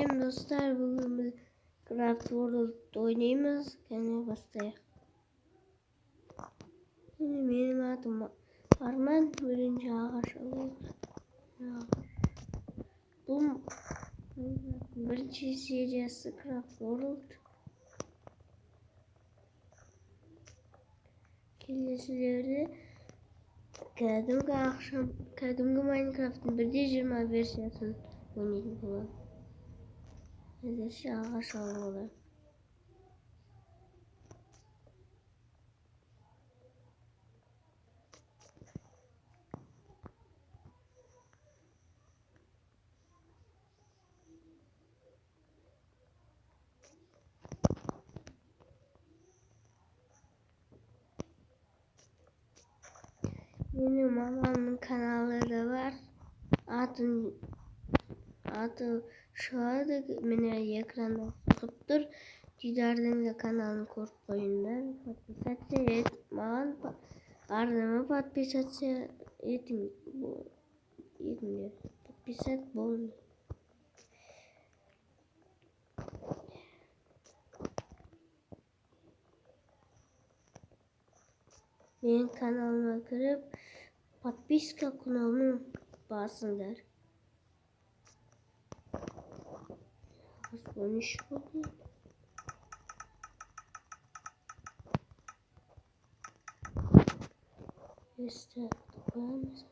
Selam dostlar, bugün biz Craft World oynayımız. Kendine başlayalım. Benim adım Arman, birinci ağaç alıyoruz. Bu birinci serisi Craft World. Kendisileri kadınga Minecraft'ın 1.20 versiyasını oynayın bulalım. Neyse ağaç alalım. Benim babamın kanalları var. Adı şu anda beni ekranda çıkıptır. Giderden de kanalını korup koyunlar. Подписаться et. Mağan ardımı подписаться etin. Etmiyor. Подписать болmuyor. Benim kanalıma girip подписка kanalıma basınlar. Konuş oldu. İşte koyamaz.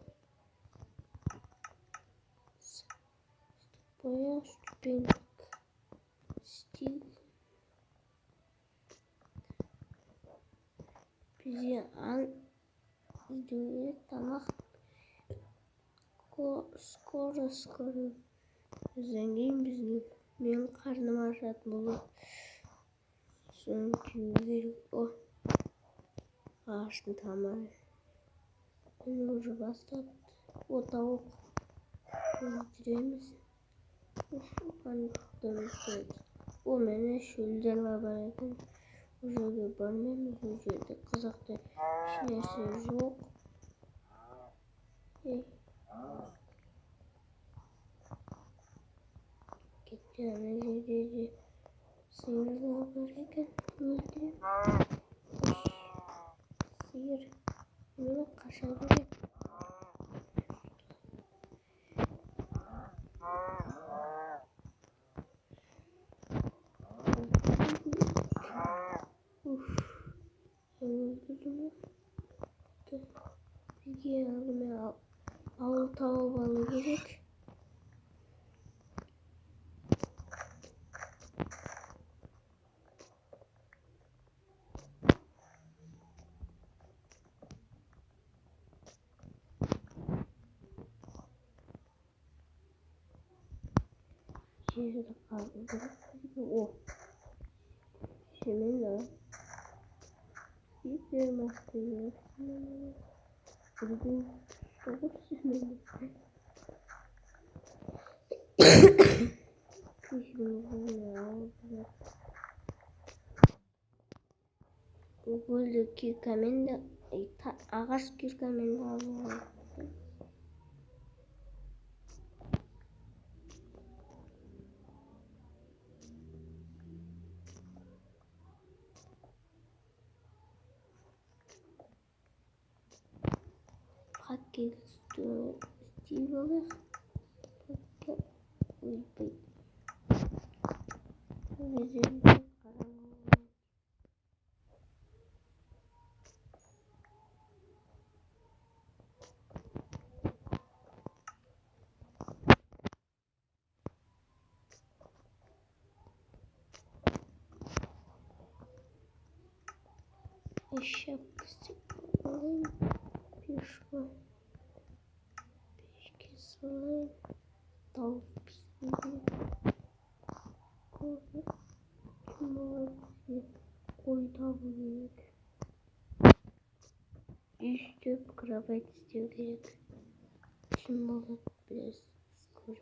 Boya stupid stil. Bizi an videoyu tamam. Skoro zengin bizim. Benim karnım aşat bulur. Çünkü o ağaçın tamamı. Onu ucu bastı. O tavuk. Öldüremiz. O mene şöyle var bırakın. Ucu görmemiz ucu kızakta şinesi yok. Gitti sıyırlar bırakın. Öldüreyim. Sıyır. Bunu kaşabilirim. Öldürdüm. Bilgiyi aldım ya. Tava balı gerek. Şurada kaldı. O. Şimdi ne? Bir maskeli. Burada çok sinirli. Google kirkamende ağaç kirkamende alıyor. Paket stil olur. Paket uyup. Bizim şapkası alayım. Bir kez alayım. Tavuk pişireyim. Koy tavuğu. İşte kıyafet istiyor gerek. Şimdi balık biraz sıkır.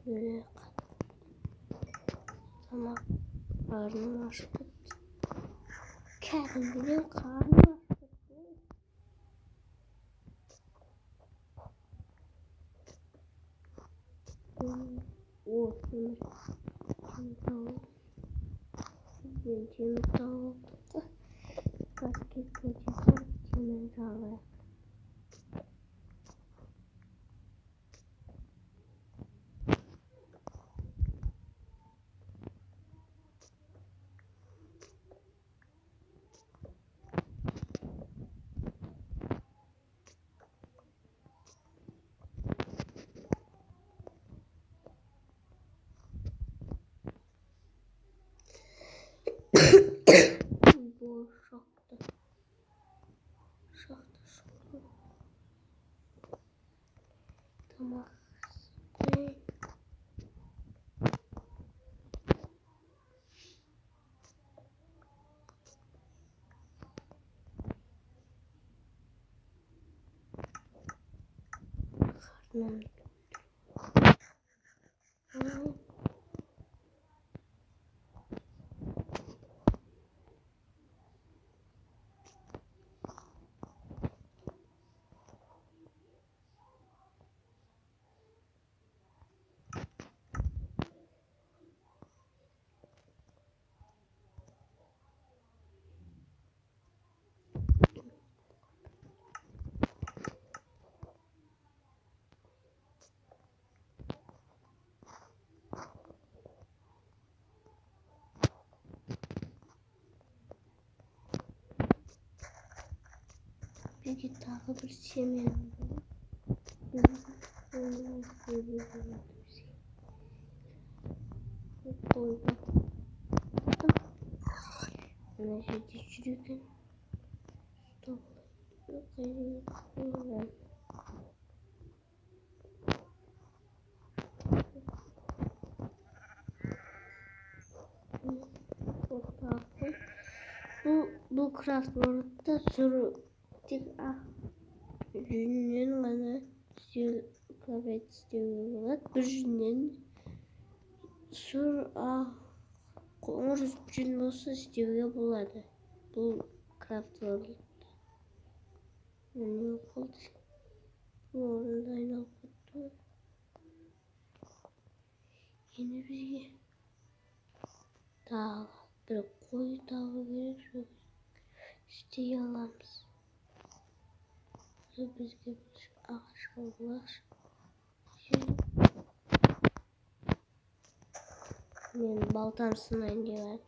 Böyle tamam. Karnım açtı. Kendinin karnı açtı. O şimdi tavuk. Şimdi tavuk. Basket kocaman şimdi tavuk. Bu şoktu. Şoktu. Tamam. Karnım. Peki takip edemiyorum. Koydum. Enerji düşürürken stop. Koyuyorum. Bu craft world'da soru tek ürünün bana kıyafet istiyorlar. Ürünün soru konur üçün olsa istiyor buladı. Bu craft world. Yani yok oldu. Bu orada yok oldu. Yeni bir dağ. Bir koyu dağı verir. İstiyor alamız. Bizge bir ağaç olmaz. Benim baltamsın önce ver.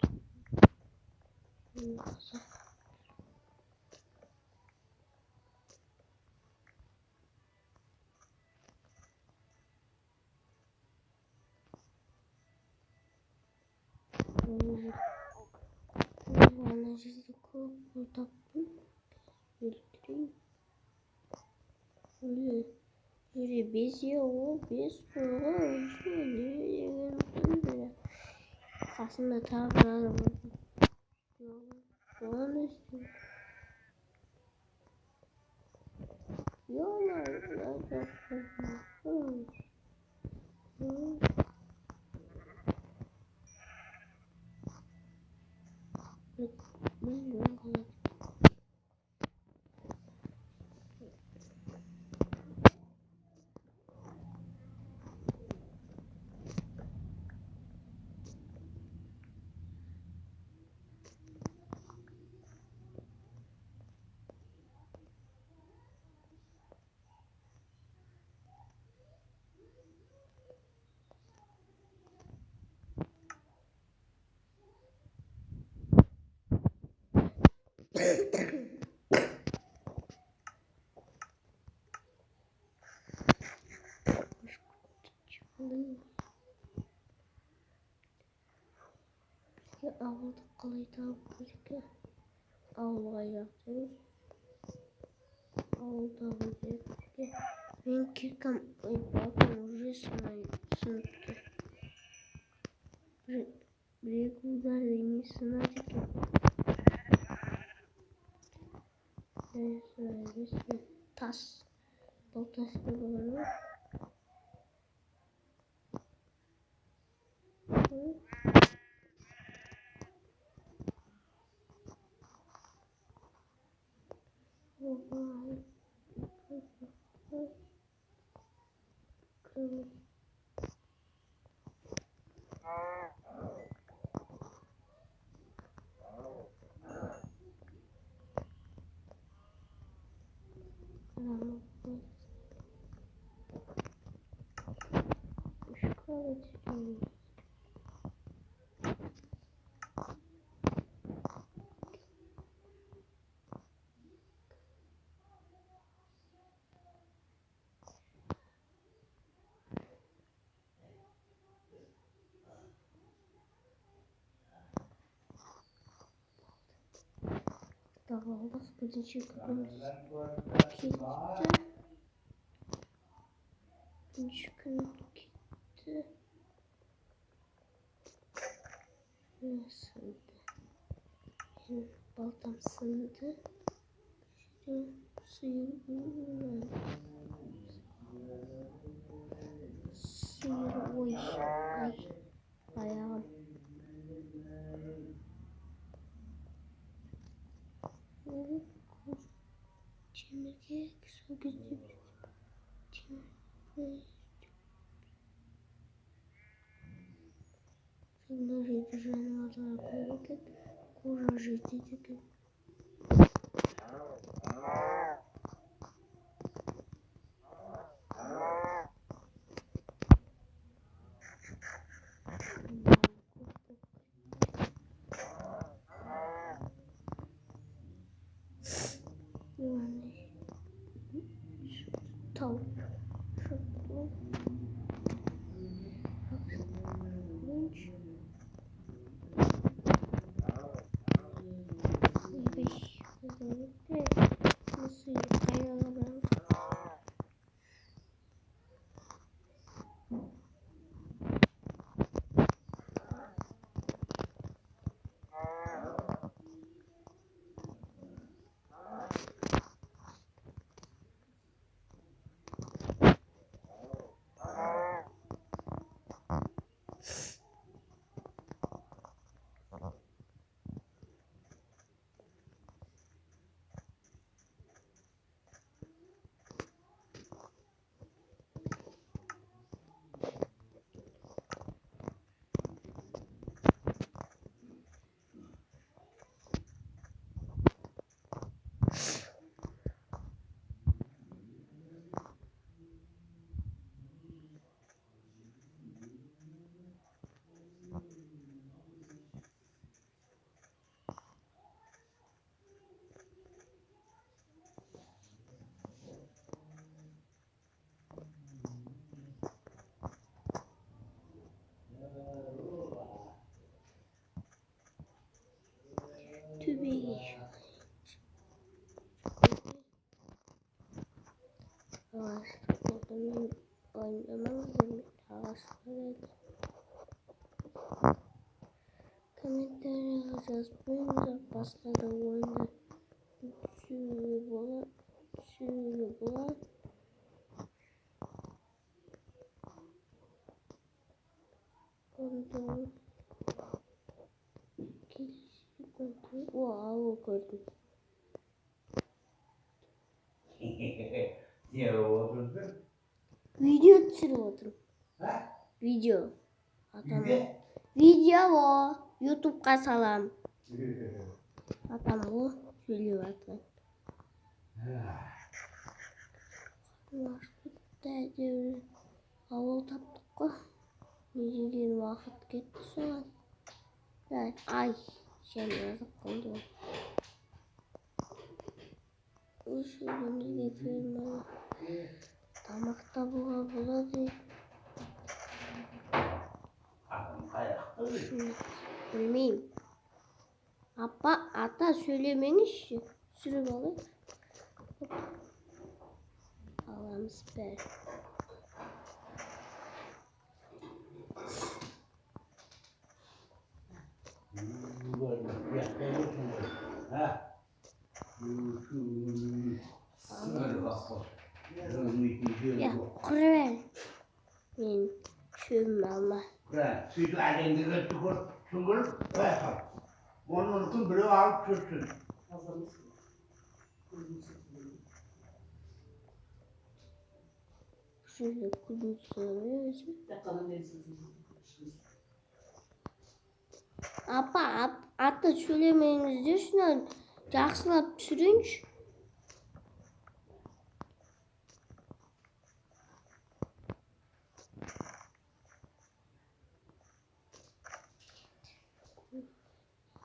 Bana şimdi burada öldüreyim. Öyle biz yok, biz böyle. Aslında tabiatı doğru istiyorum. Yok, avluda kalaydı başka avluya yaptım. Avluda başka. Ben kirkam bakın resmen sınıftı. Bir güzel rengi sınavcık. Resmen tas. Baltası da var. Dağıldık birinci günümüz gitti. İkinci gün gitti. Sındı. Benim baltam sındı. Şimdi suyu oy ay ayağım. Çemirge su gücü. Filmleri düzenli olarak kurajı dedik. Yani tavuk, şapka, lunch, beş, özellikle nasıl yıkayalım? Tübeyi. Ağaçlarını oynamamızın ağaçları. Komentler yazacağız. Bugün başladı oyunda. Sürü bulan. Ondan gelişi gördüm. Wow, gördüm. Niye oturdun? Video çırıyordum. Ha? Video. Adam. Niye? Video o. YouTube kasalam. Adam o. Söylüyor zaten. Dedi. Hava taptık o. Nice vakit gitti sonra. Yani ay. Şimdi yazık oldu. Usulünü getirmem. Damakta bula değil. Bilmeyeyim. Ata söylememiş ki. Sürü balık. Allah'ım süper. Ya kurver. Ben şöyle ama. Sütü elinde götür, sungur, onun biri alıp sürsün. Şöyle kurumsalıyoruz. Hatta söylemeyinizdir. Şuna yaxşılap pişirinç.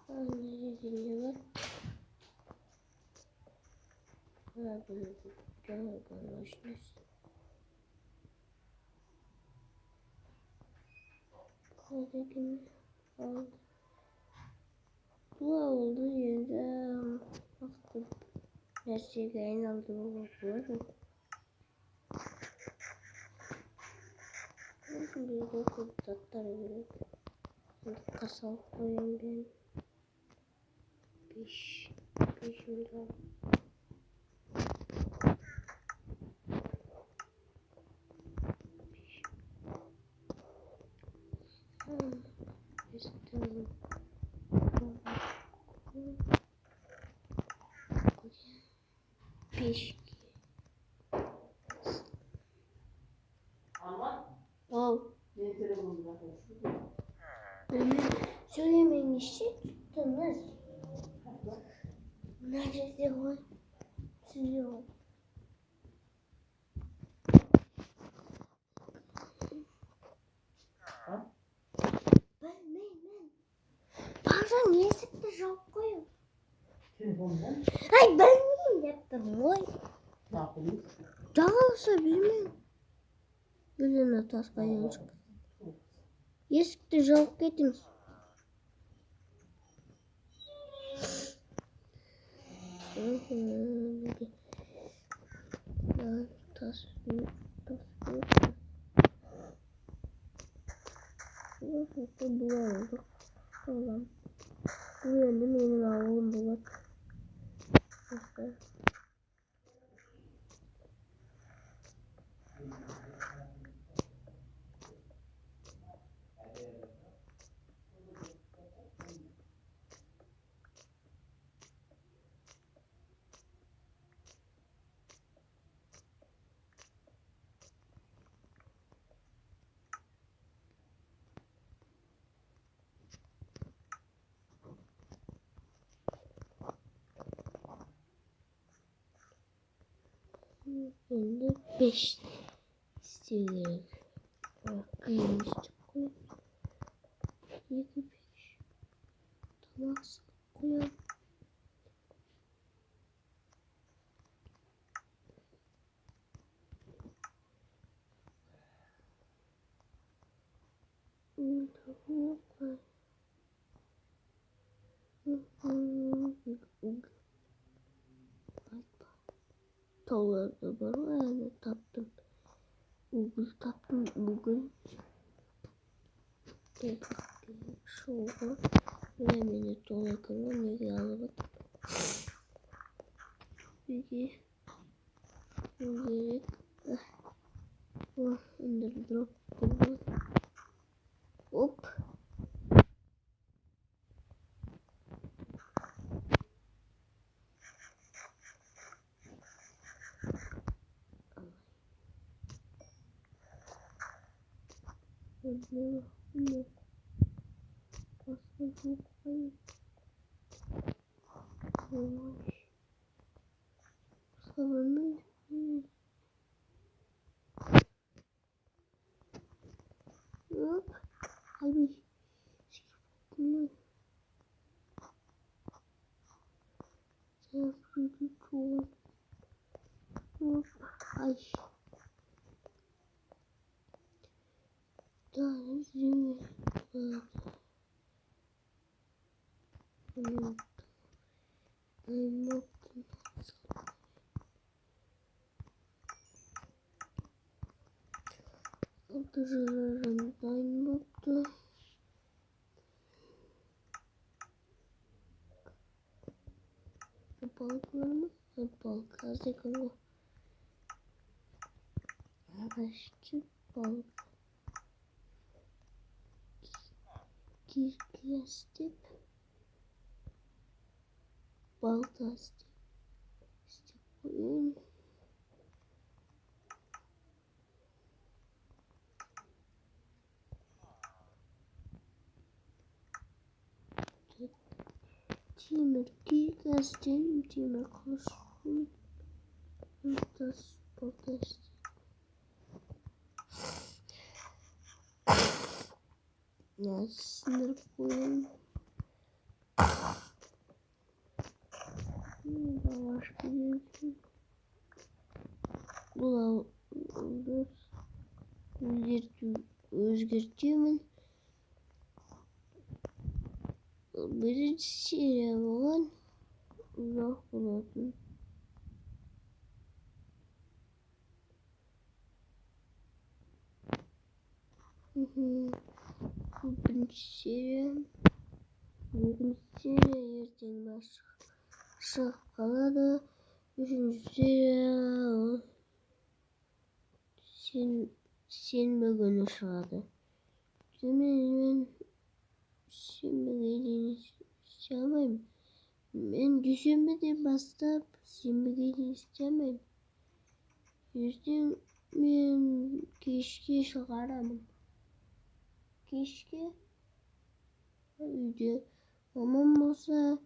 Ne dinliyorlar? Böyle canlı konuşmuş. Hadi gün oldu. Bu olduğu yerde baktım. Gerçekten aldı bu. Bir de kurtatları böyle. Kasal koyayım ben. 5 milyon. İstedim. 5. Oh. Söylemeyin işi tuttunuz. Neredeyse o siliyor. Ben. Bazen niye sıktı şapkayı? Telefondan. Ay ben miyim yaptım oy. Ne yapayım? Dağılsa bilmem. Gözüne tas kayınç. Sıktı şapkayı. Tas. Bu oldu. Tamam. Bu yönde benim ağlım bu bak. İşte. Şimdi 5 istiyorum. Kıymış koy. 7 5. Tamam koyalım. Tavlarda var yani taptım. Taptım bugün. Şurada bilemedi dolakına ne geldi. Peki bu indir drop hop. Ne? Aslında çok hayır. Yavaş. Sabırlı. Hop. Abi. Bunu. Sen sürdü çoğu. Hop. Ay. Daha zil. I'm not. I'm not. Balıklarımı balık azıcık araştır balık kirklastik balık lastik işte koyun Темir киркастен темir kılıçın tas podcast. Ya sınır koyun. Başka bir şey. Bu da özgürtüğümün birinci şeye olan uzak bulasın. Bu birinci şeye yerden başka kaladı. Üçüncü şeye sen bugün ışığı. Demin şimdi geldiğini istemem. Ben düşünmedim bastım. Şimdi geldiğini istemem. Yüzden ben keşke çıkaramam. Keşke öyle. Mamam olsa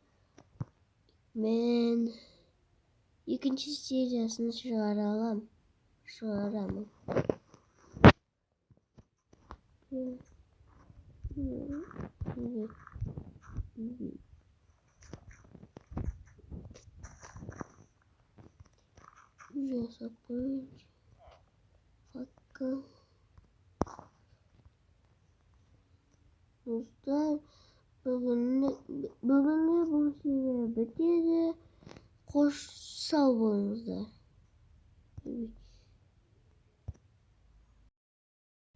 ben ikinci serisini çıkaramam. Çıkaramam. Evet. Güzel saklayınca. Bakın. Dostlar. Bugün bu şeyleri bitirdi. Koş savunuzda. Evet.